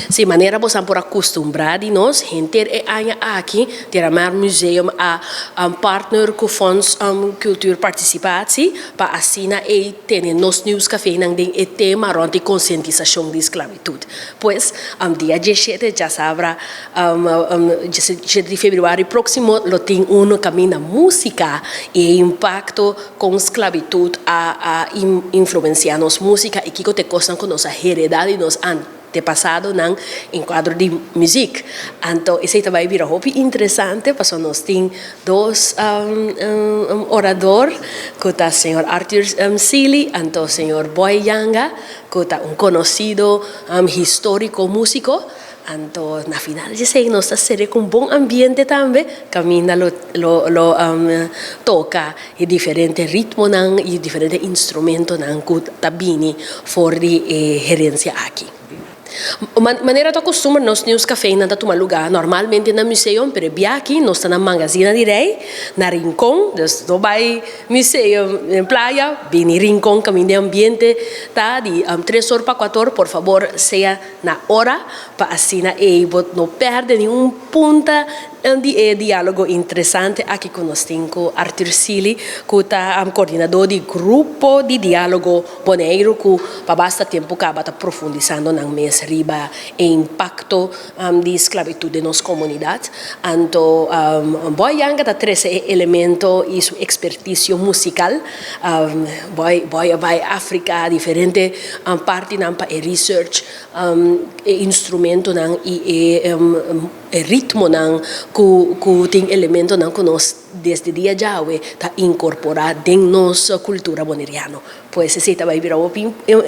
De maneira você por acostumbrar de nós, gente aqui, Terramar Museum a partner com Fonds Cultuur Participatie, para assinar e ter nos news café nang ding e tema ronde conscientização de esclavitud. Pois, dia 17 já sabrá, 17 de fevereiro próximo, lo tem caminho música e impacto com esclavitud a influenciar nos música e que te costam com nossa heredade nos passado nang enquadro de música. Então, esse também vira hobby interessante, porque nós temos dois oradores, que é o senhor Arthur Seeley, e o senhor Boy Yanga, que é conhecido histórico músico. Então, na final de sei, nós estamos com bom ambiente também, caminha toca e diferente ritmo e diferente instrumento que tabini fora de gerência aqui. Maneira de costuma nós temos café na tomar lugar normalmente na museu, pero aqui nós estamos na magazina de rei, na rincón, então vai museu em praia, bem rincón, caminho de ambiente, tá de 3 horas para 4 horas, por favor, seja na hora para assinar e não perde nenhum ponta de diálogo interessante aqui conosco com Arthur Seeley, que é coordenador de grupo de diálogo boneiro, que para basta tempo acaba aprofundizando na mesa riba e impacto de esclavitud de nossa comunidade. Então, Boy Yanga tem 13 elementos e sua expertise musical. Boy vai África, diferente parte para research, instrumento e ritmo que tem elemento que nós desde dia já está incorporado em nossa cultura boneriana. Pois esse também virou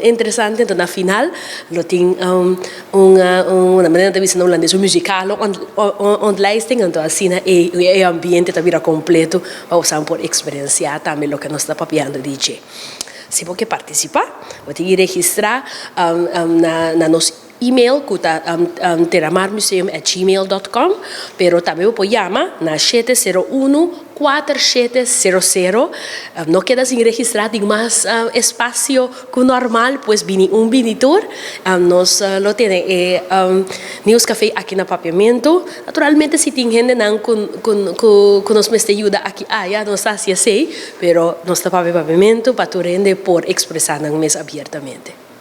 interessante. Então na final lo tem uma maneira de visão holandesa musical onde listing, então assim o ambiente está vira completo para usar por experienciar também o que nós está papiando DJ. Se você participar, você tem que registrar na nossa e-mail que está terramarmuseum@gmail.com, pero também pode chamar na 701-4700. Não queda sem registrar, tem mais espaço que o normal, pois vem visitor. Nós lo temos News Café aqui no papiamento. Naturalmente, se tem gente que nos ajuda aqui, já não está assim, pero nós está papiamento para tu rende por expressar na mesa abertamente.